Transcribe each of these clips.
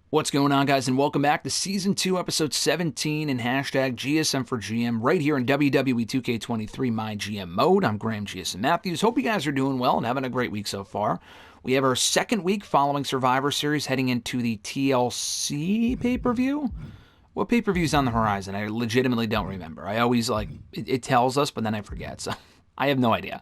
What's going on, guys, and welcome back to Season 2, Episode 17 and hashtag GSM for GM right here in WWE 2K23 MyGM Mode. I'm Graham GSM Matthews. Hope you guys are doing well and having a great week so far. We have our second week following Survivor Series heading into the TLC pay-per-view. What pay-per-view's on the horizon? I legitimately don't remember. I always, it tells us, but then I forget, so I have no idea.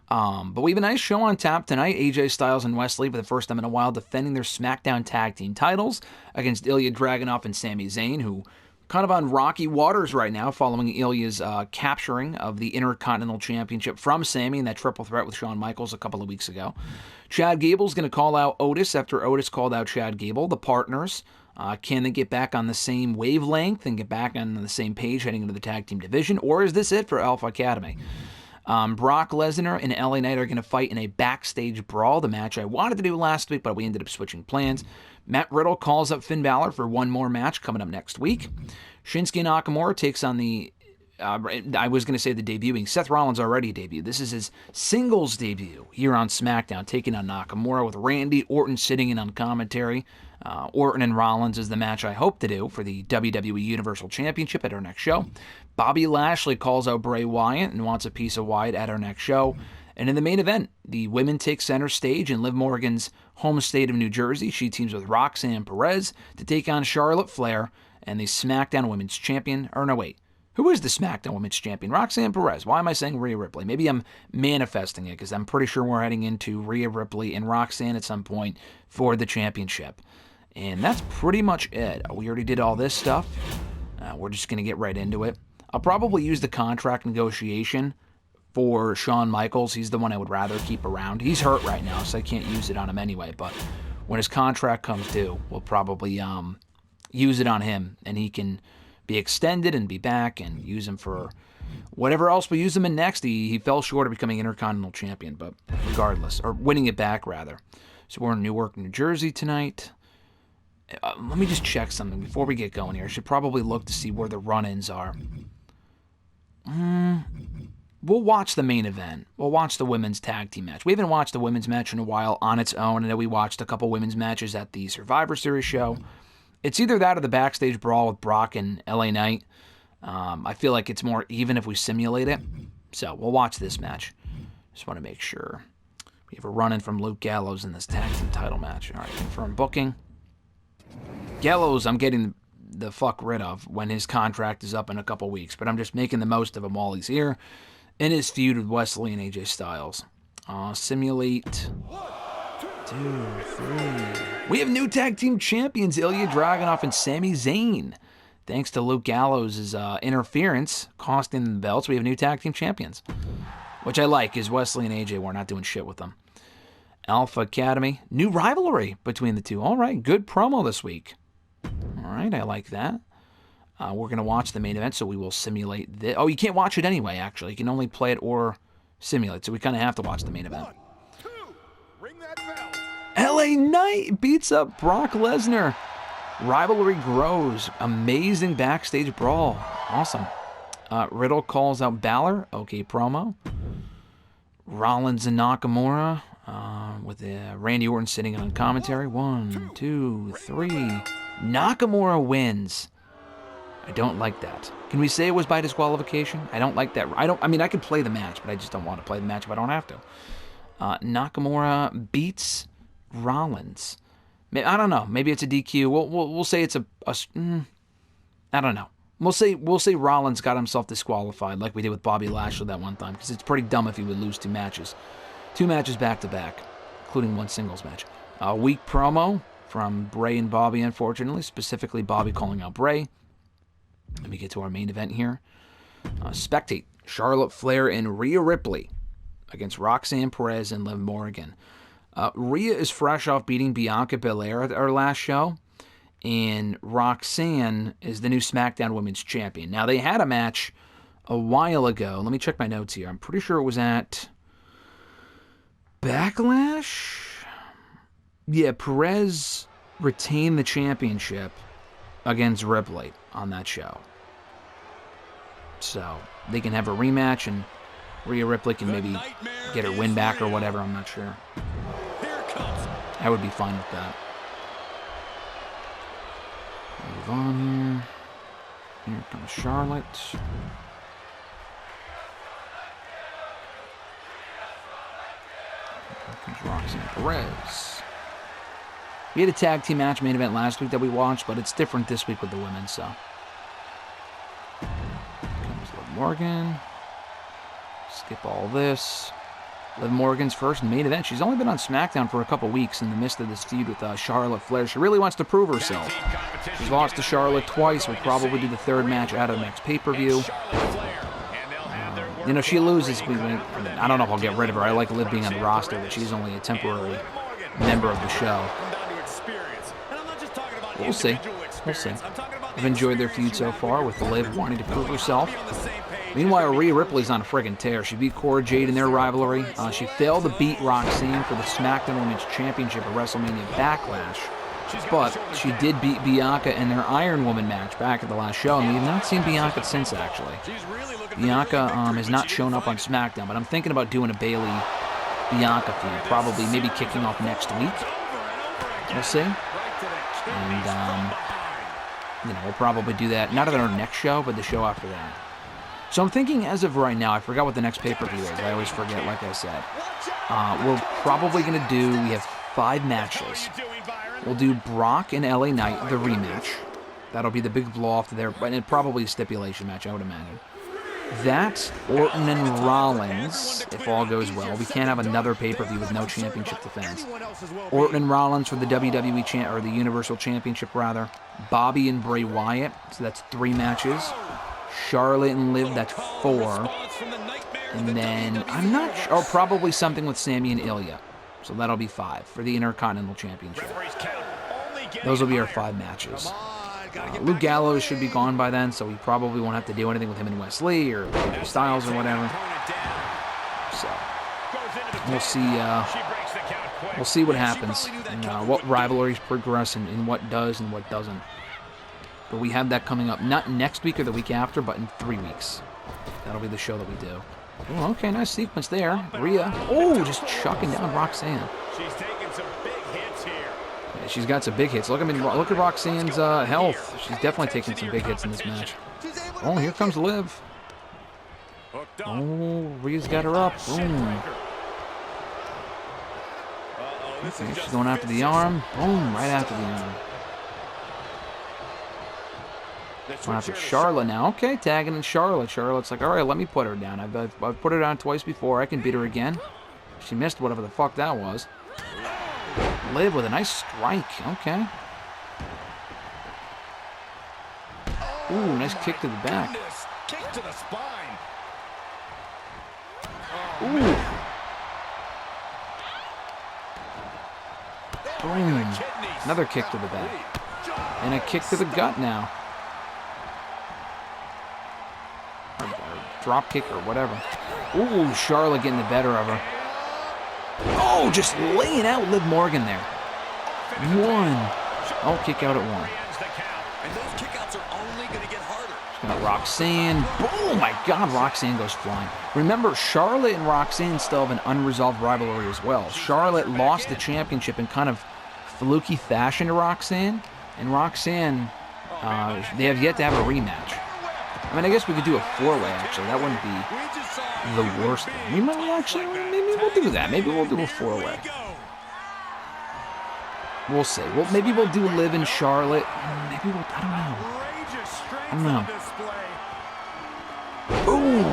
But we have a nice show on tap tonight. AJ Styles and Wesley for the first time in a while defending their SmackDown Tag Team titles against Ilya Dragunov and Sami Zayn, who kind of on rocky waters right now following Ilya's capturing of the Intercontinental Championship from Sami in that triple threat with Shawn Michaels a couple of weeks ago. Chad Gable's going to call out Otis after Otis called out Chad Gable. The partners, can they get back on the same wavelength and get back on the same page heading into the tag team division, or is this it for Alpha Academy? Brock Lesnar and LA Knight are going to fight in a backstage brawl, the match I wanted to do last week, but we ended up switching plans. Matt Riddle calls up Finn Balor for one more match coming up next week. Shinsuke Nakamura takes on the, I was going to say the debuting, Seth Rollins already debuted. This is his singles debut here on SmackDown, taking on Nakamura with Randy Orton sitting in on commentary. Orton and Rollins is the match I hope to do for the WWE Universal Championship at our next show. Bobby Lashley calls out Bray Wyatt and wants a piece of Wyatt at our next show. And in the main event, the women take center stage in Liv Morgan's home state of New Jersey. She teams with Roxanne Perez to take on Charlotte Flair and the SmackDown Women's Champion. Or no, wait. Who is the SmackDown Women's Champion? Roxanne Perez. Why am I saying Rhea Ripley? Maybe I'm manifesting it because I'm pretty sure we're heading into Rhea Ripley and Roxanne at some point for the championship. And that's pretty much it. We already did all this stuff. We're just going to get right into it. I'll probably use the contract negotiation for Shawn Michaels. He's the one I would rather keep around. He's hurt right now, so I can't use it on him anyway. But when his contract comes due, we'll probably use it on him. And he can be extended and be back and use him for whatever else we use him in next. He fell short of becoming Intercontinental Champion, but regardless, or winning it back, rather. So we're in Newark, New Jersey tonight. Let me just check something before we get going here. I should probably look to see where the run-ins are. We'll watch the main event. We'll watch the women's tag team match. We haven't watched the women's match in a while on its own. I know we watched a couple women's matches at the Survivor Series show. It's either that or the backstage brawl with Brock and LA Knight. I feel like it's more even if we simulate it. So we'll watch this match. Just want to make sure. We have a run-in from Luke Gallows in this tag team title match. All right, confirm booking. Gallows, I'm getting the fuck rid of when his contract is up in a couple weeks, but I'm just making the most of him while he's here in his feud with Wesley and AJ Styles. Simulate. 2, 3. We have new tag team champions, Ilya Dragunov and Sami Zayn. Thanks to Luke Gallows' interference, costing them the belts, we have new tag team champions, which I like, because Wesley and AJ were not doing shit with them. Alpha Academy, new rivalry between the two. All right, good promo this week. All right, I like that. We're going to watch the main event, so we will simulate this. Oh, you can't watch it anyway, actually. You can only play it or simulate, so we kind of have to watch the main event. 1, 2, ring that bell. LA Knight beats up Brock Lesnar. Rivalry grows. Amazing backstage brawl. Awesome. Riddle calls out Balor. Okay, promo. Rollins and Nakamura with Randy Orton sitting on commentary. 1, 2, 3. Nakamura wins. I don't like that. Can we say it was by disqualification? I don't like that. I mean, I could play the match, but I just don't want to play the match if I don't have to. Nakamura beats Rollins. I don't know. Maybe it's a DQ. We'll say it's a I don't know. We'll say Rollins got himself disqualified like we did with Bobby Lashley that one time, because it's pretty dumb if he would lose 2 matches. 2 matches back to back, including 1 singles match. A weak promo from Bray and Bobby, unfortunately, specifically Bobby calling out Bray. Let me get to our main event here. Spectate Charlotte Flair and Rhea Ripley against Roxanne Perez and Liv Morgan. Rhea is fresh off beating Bianca Belair at our last show, and Roxanne is the new SmackDown Women's Champion. Now, they had a match a while ago. Let me check my notes here. I'm pretty sure it was at Backlash? Yeah, Perez retained the championship against Ripley on that show. So they can have a rematch and Rhea Ripley can maybe get her win back or whatever. I'm not sure. I would be fine with that. move on here. Here comes Charlotte. Here comes Roxanne Perez. We had a tag team match main event last week that we watched, but it's different this week with the women, so. Here comes Liv Morgan. Skip all this. Liv Morgan's first main event. She's only been on SmackDown for a couple weeks in the midst of this feud with Charlotte Flair. She really wants to prove herself. She's lost to Charlotte twice. We'll probably do the third match out of the next pay-per-view. You know, she loses. I don't know if I'll get rid of her. I like Liv being on the roster, but she's only a temporary member of the show. We'll see. We'll see. I've enjoyed their feud so far with Liv wanting to prove herself. Meanwhile, Rhea Ripley's on a friggin' tear. She beat Cora Jade in their rivalry. She failed to beat Roxanne for the SmackDown Women's Championship at WrestleMania Backlash. But she did beat Bianca in their Iron Woman match back at the last show, and we've not seen Bianca since, actually. Bianca has not shown up on SmackDown, but I'm thinking about doing a Bayley-Bianca feud, probably maybe kicking off next week. We'll see. And, you know, we'll probably do that, not at our next show, but the show after that. So I'm thinking as of right now, I forgot what the next pay-per-view is. I always forget, like I said. We're probably going to do, we have 5 matches. We'll do Brock and LA Knight, the rematch. That'll be the big blow-off there, but probably a stipulation match, I would imagine. That, Orton and Rollins, if all goes well. We can't have another pay-per-view with no championship defense. Orton and Rollins for the WWE or the Universal Championship, rather. Bobby and Bray Wyatt, so that's 3 matches. Charlotte and Liv, that's 4. And then, I'm not sure, oh, probably something with Sami and Ilya. So that'll be 5 for the Intercontinental Championship. Those will be our 5 matches. Luke Gallows should be gone by then, so we probably won't have to do anything with him and Wesley or Styles or whatever. So we'll see what happens and what rivalries progress and what does and what doesn't. But we have that coming up not next week or the week after, but in 3 weeks. That'll be the show that we do. Oh, okay, nice sequence there. Rhea, oh, just chucking down Roxanne. She's taking some big hits here. Yeah, she's got some big hits. Look at Roxanne's health. She's definitely taking some big hits in this match. Oh, here comes Liv. Oh, Rhea's got her up. Boom. Okay, she's going after the arm. Boom, right after the arm. Going after Charlotte now. Okay, tagging in Charlotte. Charlotte's like, all right, let me put her down. I've put her down twice before. I can beat her again. She missed whatever the fuck that was. Liv with a nice strike. Okay. Ooh, nice kick to the back. Kick to the spine. Ooh. Boom. Another kick to the back. And a kick to the gut now. Drop kick or whatever. Ooh, Charlotte getting the better of her. Oh, just laying out Liv Morgan there. 1. Oh, kick out at 1. And those kickouts are only going to get harder. She's got Roxanne. Oh my God, Roxanne goes flying. Remember, Charlotte and Roxanne still have an unresolved rivalry as well. Charlotte lost the championship in kind of fluky fashion to Roxanne, and Roxanne, they have yet to have a rematch. I mean, I guess we could do a 4-way, actually. That wouldn't be the worst thing. We might actually, maybe we'll do that. Maybe we'll do a 4-way. We'll see. Well, maybe we'll do Liv and Charlotte. Maybe we'll, I don't know. Boom!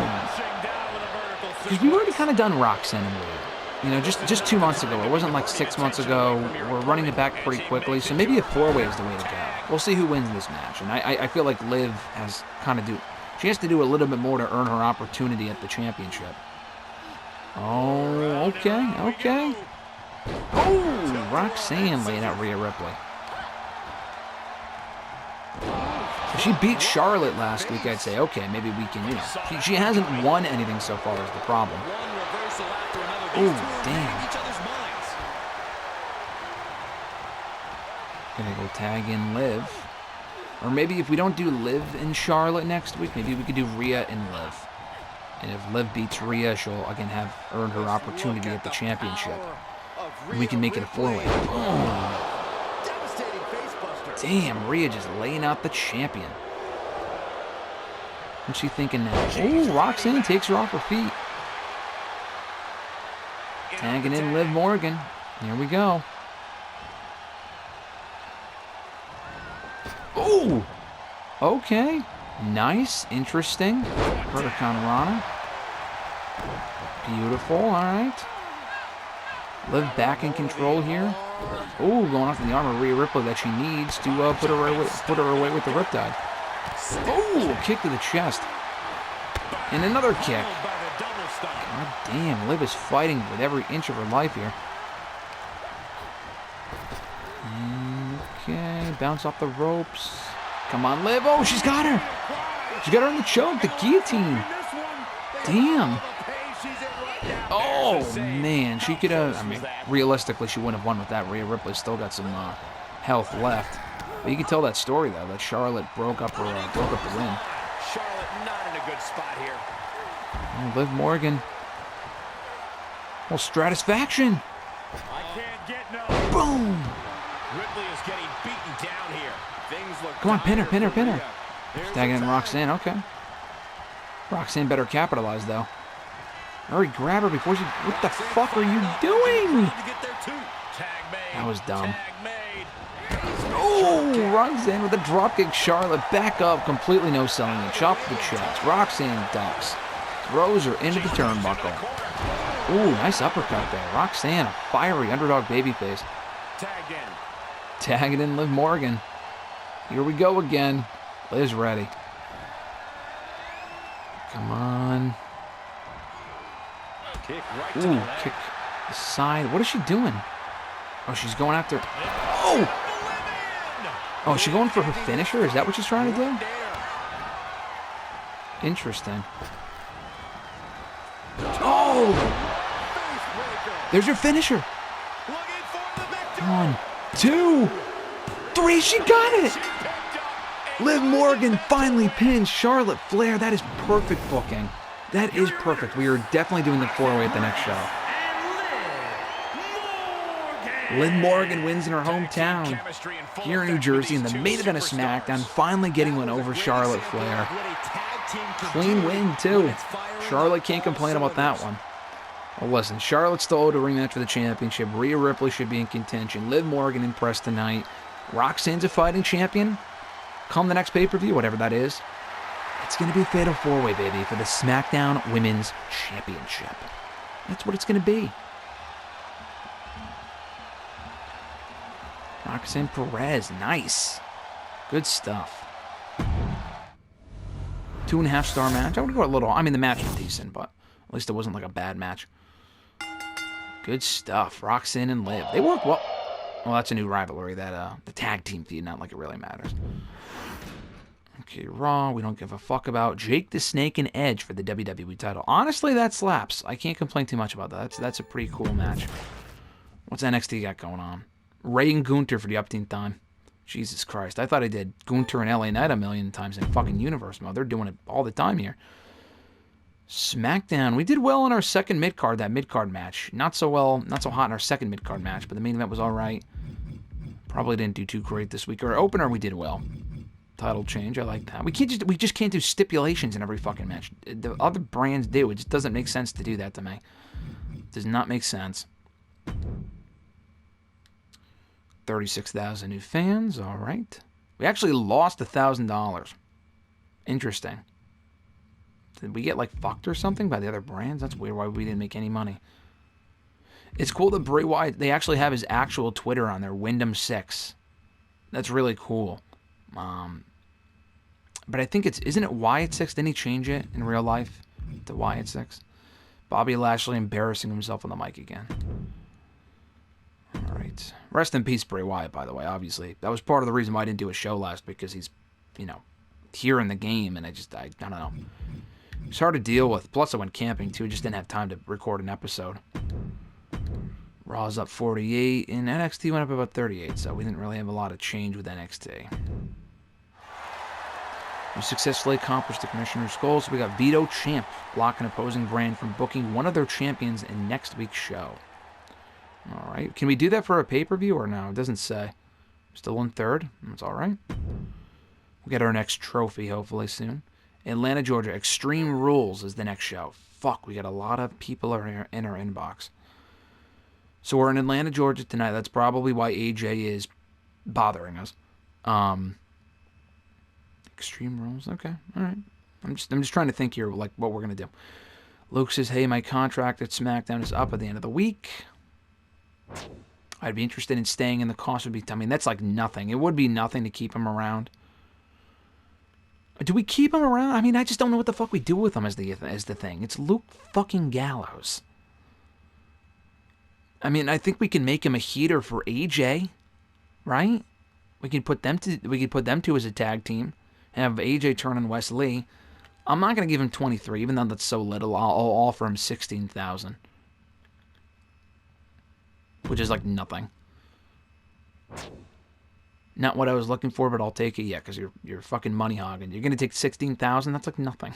Because we've already kind of done Roxanne and Rhea. You know, just 2 months ago. It wasn't like 6 months ago. We're running it back pretty quickly. So maybe a 4-way is the way to go. We'll see who wins this match. And I feel like Liv has kind of she has to do a little bit more to earn her opportunity at the championship. Oh, okay. Oh, Roxanne laying out Rhea Ripley. If she beat Charlotte last week, I'd say, okay, maybe we can, you know. She hasn't won anything so far is the problem. Oh, damn. Gonna go tag in Liv. Or maybe if we don't do Liv and Charlotte next week, maybe we could do Rhea and Liv. And if Liv beats Rhea, she'll again have earned her opportunity at the championship. And we can make it a 4-way. Oh. Damn, Rhea just laying out the champion. What's she thinking now? Ooh, Roxanne takes her off her feet. Tagging in Liv Morgan. Here we go. Ooh! Okay. Nice. Interesting. Hurricanrana. Beautiful. All right. Liv back in control here. Ooh, going off the arm of Rhea Ripley that she needs to put her away with the Riptide. Ooh, kick to the chest. And another kick. God damn, Liv is fighting with every inch of her life here. Okay, bounce off the ropes. Come on, Liv. Oh, she's got her. She got her in the choke, the guillotine. Damn. Oh, man. She could have, I mean, realistically, she wouldn't have won with that. Rhea Ripley still got some health left. But you can tell that story, though, that Charlotte broke up the win. Charlotte not in a good spot here. Oh, Liv Morgan. Well, Stratisfaction. I can't get no. Boom. Ripley is getting beaten down here. Things look. Come on, pin her. Tagging in Roxanne, okay. Roxanne better capitalize, though. Hurry, grab her before she... What the fuck are you doing? That was dumb. Oh, Roxanne with a dropkick. Charlotte back up, completely no selling it. Chop to the chest. Roxanne ducks. Throws her into the turnbuckle. Ooh, nice uppercut there. Roxanne, a fiery underdog babyface. Tagging in Liv Morgan. Here we go again. Liv's ready. Come on. Ooh, kick the side. What is she doing? Oh, she's going after... Oh! Oh, is she going for her finisher? Is that what she's trying to do? Interesting. Oh! There's your finisher. 1, 2, 3. She got it! Liv Morgan finally pins Charlotte Flair. That is perfect booking. That is perfect. We are definitely doing the 4-way at the next show. Liv Morgan wins in her hometown here in New Jersey in the main event of SmackDown, finally getting one over Charlotte Flair. Clean win, too. Charlotte can't complain about that one. Well, listen, Charlotte's still owed a rematch for the championship. Rhea Ripley should be in contention. Liv Morgan impressed tonight. Roxanne's a fighting champion. Come the next pay-per-view, whatever that is. It's going to be a fatal 4-way, baby, for the SmackDown Women's Championship. That's what it's going to be. Roxanne Perez, nice. Good stuff. 2.5-star match. I would go a little... I mean, the match was decent, but at least it wasn't like a bad match. Good stuff. Roxanne and Liv. They work well. Well, that's a new rivalry, that the tag team feud, not like it really matters. Okay, Raw, we don't give a fuck about. Jake the Snake and Edge for the WWE title. Honestly, that slaps. I can't complain too much about that. That's a pretty cool match. What's NXT got going on? Ray and Gunther for the upteenth time. Jesus Christ. I thought I did Gunther and LA Knight a million times in fucking Universe Mode. They're doing it all the time here. SmackDown. We did well in our second mid-card, that mid-card match. Not so well, not so hot in our second mid-card match, but the main event was alright. Probably didn't do too great this week. Our opener, we did well. Title change, I like that. We just can't do stipulations in every fucking match. The other brands do. It just doesn't make sense to do that to me. It does not make sense. 36,000 new fans. All right. We actually lost $1,000. Interesting. Did we get like fucked or something by the other brands? That's weird. Why we didn't make any money. It's cool that Bray Wyatt, they actually have his actual Twitter on there, Wyndham6. That's really cool. But I think isn't it Wyatt6? Didn't he change it in real life to Wyatt6? Bobby Lashley embarrassing himself on the mic again. All right. Rest in peace, Bray Wyatt, by the way, obviously. That was part of the reason why I didn't do a show last, because he's, here in the game, and I don't know. It's hard to deal with. Plus, I went camping, too. I just didn't have time to record an episode. Raw's up 48, and NXT went up about 38, so we didn't really have a lot of change with NXT. We successfully accomplished the Commissioner's goal, so we got Veto Champ blocking opposing brand from booking one of their champions in next week's show. All right. Can we do that for a pay-per-view or no? It doesn't say. Still in third. That's all right. We'll get our next trophy hopefully soon. Atlanta, Georgia. Extreme Rules is the next show. Fuck, we got a lot of people in our inbox. So we're in Atlanta, Georgia tonight. That's probably why AJ is bothering us. Extreme Rules. Okay, all right. I'm just trying to think here, like, what we're gonna do. Luke says, "Hey, my contract at SmackDown is up at the end of the week. I'd be interested in staying, and the cost would be. I mean, that's like nothing. It would be nothing to keep him around. Do we keep him around? I mean, I just don't know what the fuck we do with him as the thing. It's Luke fucking Gallows. I mean, I think we can make him a heater for AJ, right? We can put them two as a tag team, have AJ turn on Wes Lee. I'm not gonna give him 23, even though that's so little. I'll offer him 16,000, which is like nothing. Not what I was looking for, but I'll take it. Yeah, because you're fucking money hogging. You're gonna take 16,000. That's like nothing.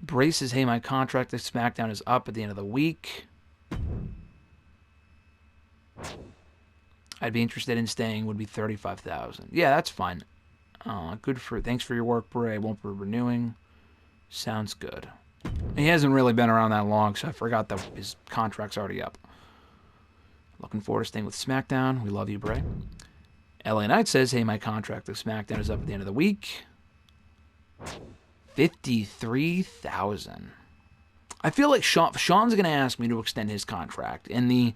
Brace says, "Hey, my contract at SmackDown is up at the end of the week. I'd be interested in staying. Would be 35,000. Yeah, that's fine. Thanks for your work, Bray. I won't be renewing. Sounds good. He hasn't really been around that long, so I forgot that his contract's already up. Looking forward to staying with SmackDown. We love you, Bray." LA Knight says, "Hey, my contract with SmackDown is up at the end of the week. 53,000. I feel like Sean's going to ask me to extend his contract, and the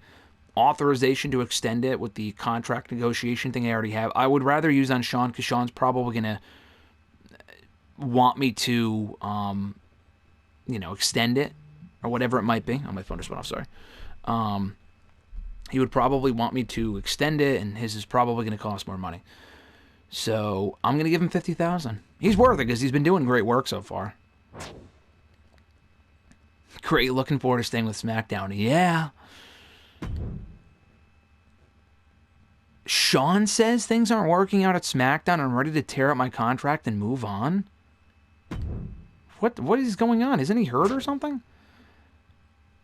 authorization to extend it with the contract negotiation thing I already have, I would rather use on Sean, because Sean's probably going to want me to, extend it, or whatever it might be. Oh, my phone just went off, sorry. He would probably want me to extend it, and his is probably going to cost more money. So I'm going to give him 50,000. He's worth it because he's been doing great work so far. Great, looking forward to staying with SmackDown. Yeah. Sean says things aren't working out at SmackDown. I'm ready to tear up my contract and move on. What is going on? Isn't he hurt or something?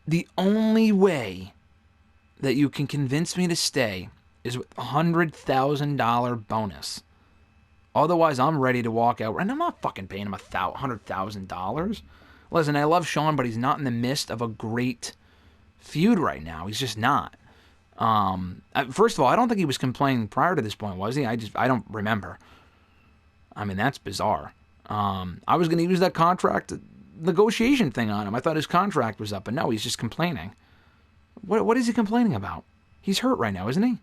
The only way that you can convince me to stay is with a $100,000 bonus. Otherwise, I'm ready to walk out. And I'm not fucking paying him $100,000. Listen, I love Sean, but he's not in the midst of a great feud right now. He's just not. First of all, I don't think he was complaining prior to this point, was he? I don't remember. I mean, that's bizarre. I was going to use that contract negotiation thing on him. I thought his contract was up, but no, he's just complaining. What is he complaining about? He's hurt right now, isn't he?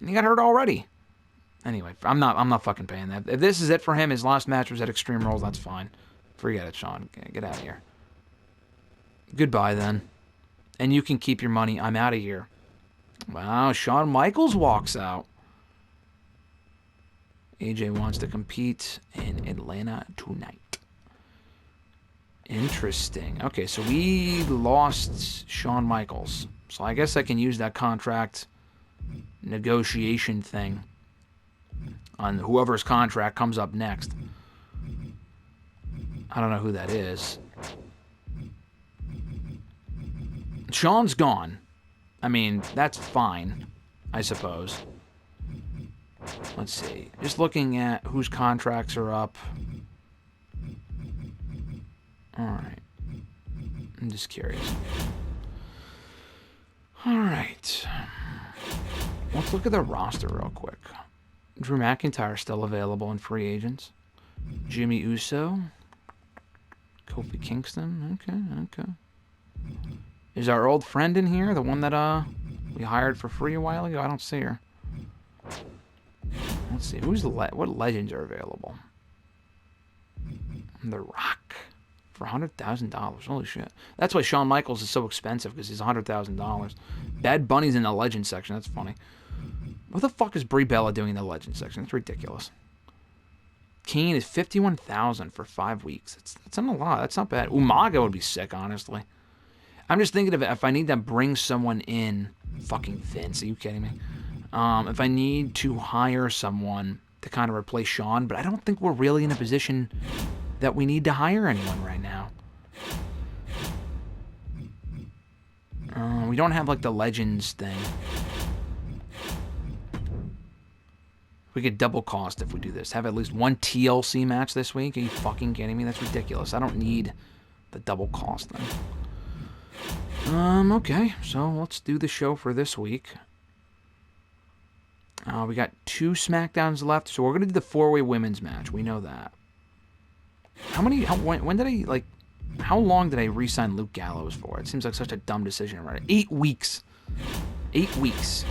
He got hurt already. Anyway, I'm not fucking paying that. If this is it for him, his last match was at Extreme Rules, that's fine. Forget it, Sean. Get out of here. Goodbye, then. And you can keep your money. I'm out of here. Wow, Shawn Michaels walks out. AJ wants to compete in Atlanta tonight. Interesting. Okay, so we lost Shawn Michaels. So I guess I can use that contract negotiation thing on whoever's contract comes up next. I don't know who that is. Sean's gone. I mean, that's fine, I suppose. Let's see. Just looking at whose contracts are up. Alright. I'm just curious. Alright. Let's look at the roster real quick. Drew McIntyre still available in free agents. Jimmy Uso. Kofi Kingston. Okay. Is our old friend in here? The one that we hired for free a while ago? I don't see her. Let's see. What legends are available? The Rock. For $100,000. Holy shit. That's why Shawn Michaels is so expensive, because he's $100,000. Bad Bunny's in the legend section. That's funny. What the fuck is Brie Bella doing in the legend section? It's ridiculous. Kane is $51,000 for 5 weeks. That's not a lot. That's not bad. Umaga would be sick, honestly. I'm just thinking of if I need to bring someone in. Fucking Vince, are you kidding me? If I need to hire someone to kind of replace Shawn, but I don't think we're really in a position that we need to hire anyone right now. We don't have like the Legends thing. We could double cost if we do this. Have at least one TLC match this week. Are you fucking kidding me? That's ridiculous. I don't need the double cost then. Okay, so let's do the show for this week. We got 2 SmackDowns left, so we're gonna do the 4-way women's match. We know that. When did I, like, how long did I re-sign Luke Gallows for? It seems like such a dumb decision, right? 8 weeks. 8 weeks.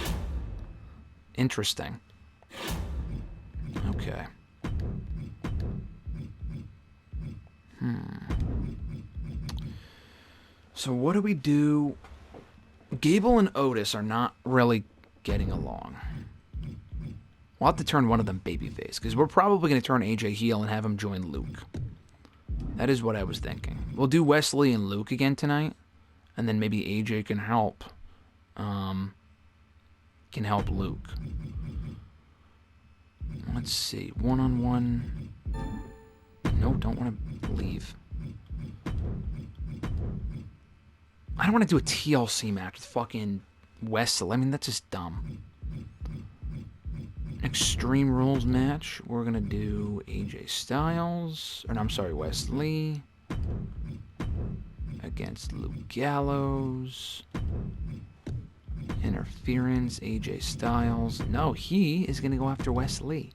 Interesting. Okay. So what do we do? Gable and Otis are not really getting along. We'll have to turn one of them babyface, because we're probably going to turn AJ heel and have him join Luke. That is what I was thinking. We'll do Wesley and Luke again tonight, and then maybe AJ can help. Luke. Let's see. One-on-one. No, don't want to leave. I don't want to do a TLC match with fucking Wesley. I mean, that's just dumb. Extreme Rules match. We're going to do AJ Styles. Or no, I'm sorry, Wesley. Against Luke Gallows. Interference, AJ Styles. No, he is going to go after Wesley.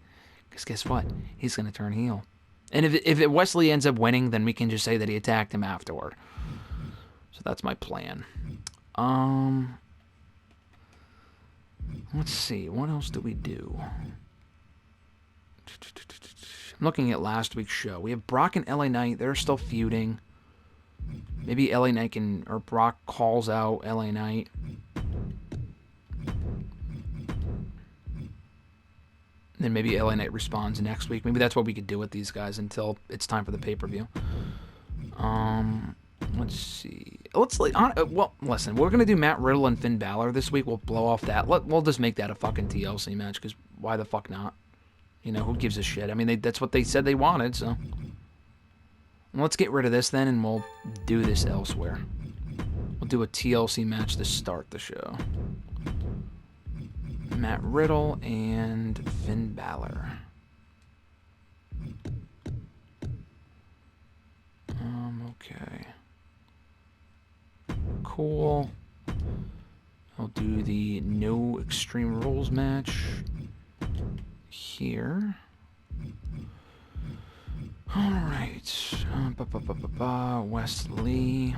Because guess what? He's going to turn heel. And if Wesley ends up winning, then we can just say that he attacked him afterward. So that's my plan. Let's see. What else do we do? I'm looking at last week's show. We have Brock and LA Knight. They're still feuding. Maybe LA Knight or Brock calls out LA Knight. Then maybe LA Knight responds next week. Maybe that's what we could do with these guys until it's time for the pay-per-view. Let's see. Well, listen. We're gonna do Matt Riddle and Finn Balor this week. We'll blow off that. We'll just make that a fucking TLC match, because why the fuck not? You know, who gives a shit? I mean, that's what they said they wanted. So let's get rid of this then, and we'll do this elsewhere. We'll do a TLC match to start the show. Matt Riddle and Finn Balor. Okay. Cool. I'll do the no Extreme Rules match here. Alright. Wesley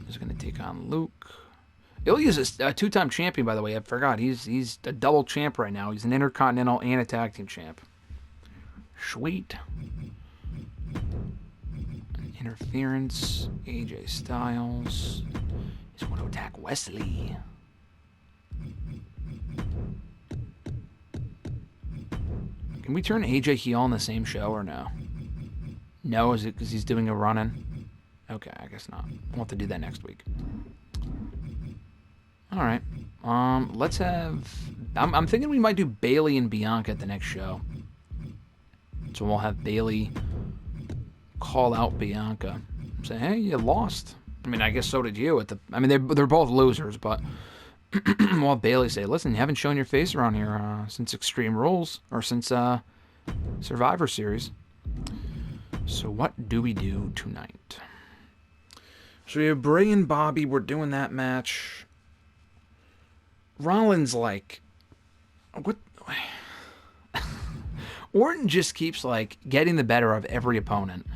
is going to take on Luke. Ilya's a 2-time champion, by the way. I forgot. He's a double champ right now. He's an Intercontinental and a Tag Team champ. Sweet. Interference. AJ Styles. He's going to attack Wesley. Can we turn AJ heel on the same show or no? No, is it because he's doing a run-in? Okay, I guess not. We'll have to do that next week. Alright. Let's have... I'm thinking we might do Bayley and Bianca at the next show. So we'll have Bayley call out Bianca. Say, hey, you lost. I mean, I guess so did you. They're both losers, but we'll have Bayley say, listen, you haven't shown your face around here since Extreme Rules, or since Survivor Series. So what do we do tonight? So we have Bray and Bobby. We're doing that match. Rollins, like, what? Orton just keeps, like, getting the better of every opponent.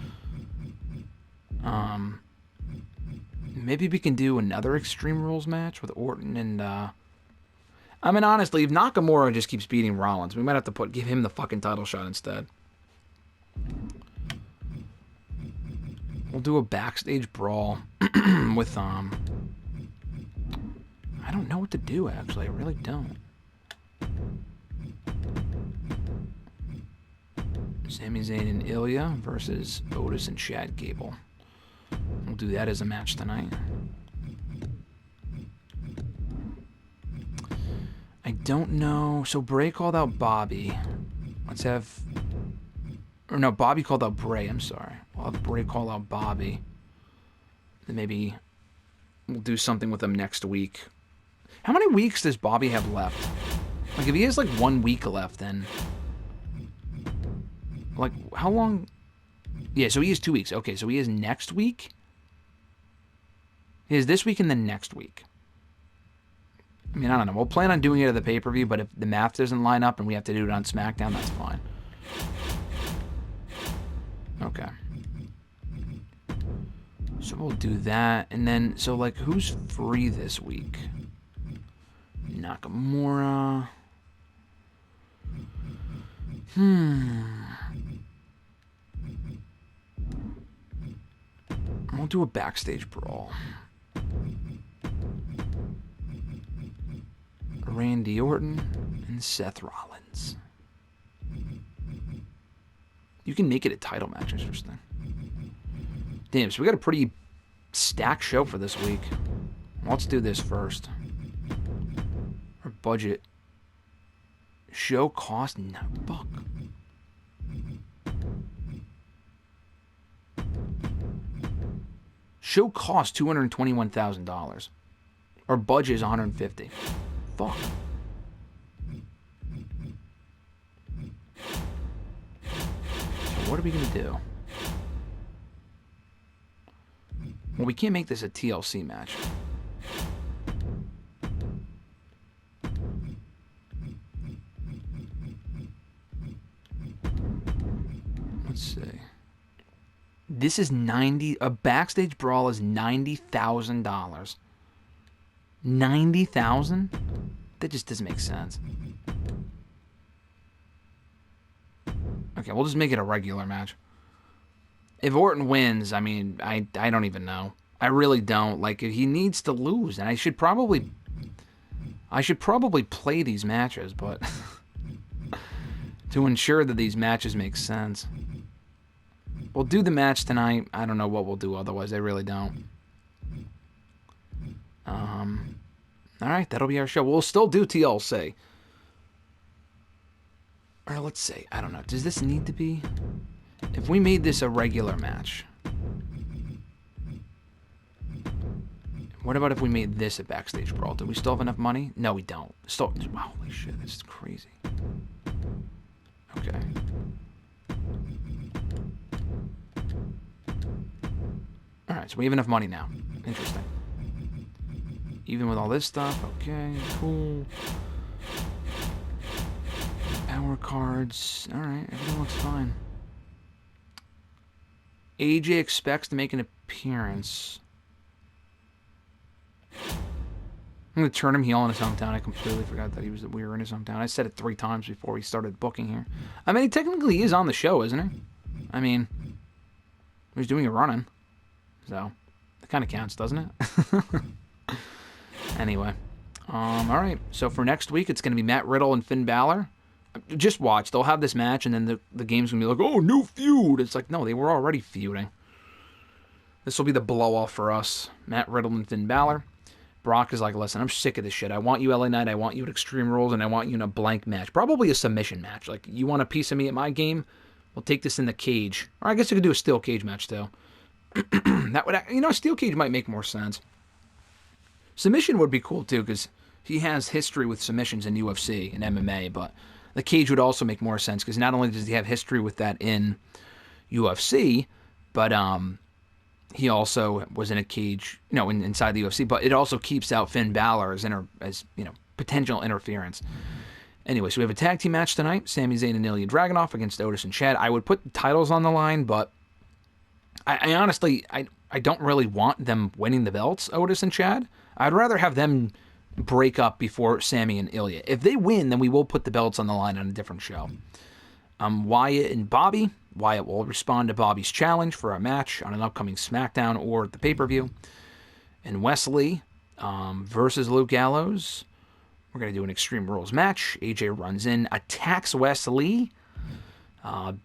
Maybe we can do another Extreme Rules match with Orton and, I mean, honestly, if Nakamura just keeps beating Rollins, we might have to give him the fucking title shot instead. We'll do a backstage brawl with, I don't know what to do, actually. I really don't. Sami Zayn and Ilya versus Otis and Chad Gable. We'll do that as a match tonight. I don't know. So Bray called out Bobby. Let's have... Or no, Bobby called out Bray. I'm sorry. We'll have Bray call out Bobby. Then maybe we'll do something with him next week. How many weeks does Bobby have left? Like, if he has, like, 1 week left, then... Like, how long... Yeah, so he has 2 weeks. Okay, so he has next week. He has this week and then next week. I mean, I don't know. We'll plan on doing it at the pay-per-view, but if the math doesn't line up and we have to do it on SmackDown, that's fine. Okay. So we'll do that. And then, so, like, who's free this week? Nakamura. We'll do a backstage brawl. Randy Orton and Seth Rollins. You can make it a title match, interesting. Damn, so we got a pretty stacked show for this week. Let's do this first. Our budget. Show cost, no, fuck. Show cost $221,000. Our budget is $150,000. Fuck. So what are we gonna do? Well, we can't make this a TLC match. Let's see. This is a backstage brawl is $90,000. 90,000? That just doesn't make sense. Okay, we'll just make it a regular match. If Orton wins, I mean, I don't even know. I really don't. Like, he needs to lose, and I should probably play these matches, but to ensure that these matches make sense. We'll do the match tonight. I don't know what we'll do otherwise. I really don't. Alright, that'll be our show. We'll still do TLC. Or let's see. I don't know. Does this need to be... If we made this a regular match... What about if we made this a backstage brawl? Do we still have enough money? No, we don't. Still... Wow, holy shit. This is crazy. Okay. Alright, so we have enough money now. Interesting. Even with all this stuff, okay, cool. Power cards, alright, everything looks fine. AJ expects to make an appearance. I'm going to turn him heel in his hometown. I completely forgot that we were in his hometown. I said it 3 times before we started booking here. I mean, he technically is on the show, isn't he? I mean, he's doing a run-in. So, that kind of counts, doesn't it? Anyway. Alright. So, for next week, it's going to be Matt Riddle and Finn Balor. Just watch. They'll have this match, and then the game's going to be like, oh, new feud. It's like, no, they were already feuding. This will be the blow-off for us. Matt Riddle and Finn Balor. Brock is like, listen, I'm sick of this shit. I want you LA Knight. I want you at Extreme Rules, and I want you in a blank match. Probably a submission match. Like, you want a piece of me at my game? We'll take this in the cage. Or I guess you could do a steel cage match, too. That would, you know, a steel cage might make more sense. Submission would be cool, too, because he has history with submissions in UFC and MMA, but the cage would also make more sense, because not only does he have history with that in UFC, but he also was in a cage, you know, inside the UFC, but it also keeps out Finn Balor as you know, potential interference. Anyway, so we have a tag team match tonight, Sami Zayn and Ilya Dragunov against Otis and Chad. I would put the titles on the line, but I honestly, I don't really want them winning the belts, Otis and Chad. I'd rather have them break up before Sami and Ilya. If they win, then we will put the belts on the line on a different show. Wyatt and Bobby. Wyatt will respond to Bobby's challenge for a match on an upcoming SmackDown or the pay-per-view. And Wesley versus Luke Gallows. We're going to do an Extreme Rules match. AJ runs in, attacks Wesley.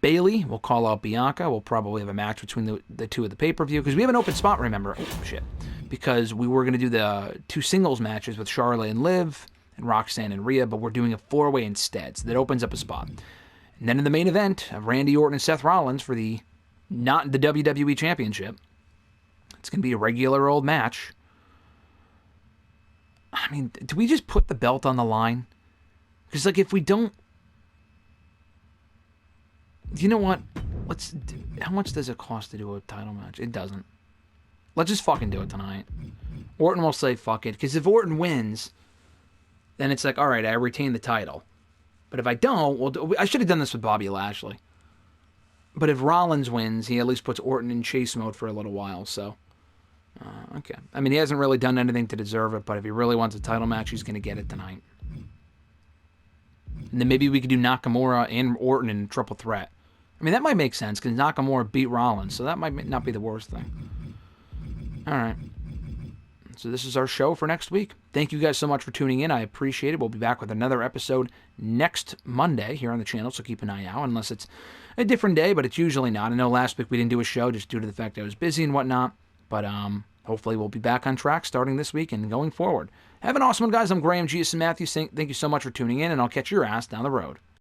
Bailey will call out Bianca. We'll probably have a match between the two of the pay-per-view, because we have an open spot, remember. Oh, shit. Because we were going to do the 2 singles matches with Charlotte and Liv and Roxanne and Rhea, but we're doing a 4-way instead, so that opens up a spot. And then in the main event, Randy Orton and Seth Rollins for not the WWE Championship. It's going to be a regular old match. I mean, do we just put the belt on the line? Because, like, if we don't... You know what? How much does it cost to do a title match? It doesn't. Let's just fucking do it tonight. Orton will say fuck it. Because if Orton wins, then it's like, all right, I retain the title. But if I don't, I should have done this with Bobby Lashley. But if Rollins wins, he at least puts Orton in chase mode for a little while, so... okay. I mean, he hasn't really done anything to deserve it, but if he really wants a title match, he's going to get it tonight. And then maybe we could do Nakamura and Orton in a triple threat. I mean, that might make sense, because Nakamura beat Rollins, so that might not be the worst thing. Alright. So this is our show for next week. Thank you guys so much for tuning in. I appreciate it. We'll be back with another episode next Monday here on the channel, so keep an eye out, unless it's a different day, but it's usually not. I know last week we didn't do a show just due to the fact I was busy and whatnot, but hopefully we'll be back on track starting this week and going forward. Have an awesome one, guys. I'm Graham G.S. Matthews. Thank you so much for tuning in, and I'll catch your ass down the road.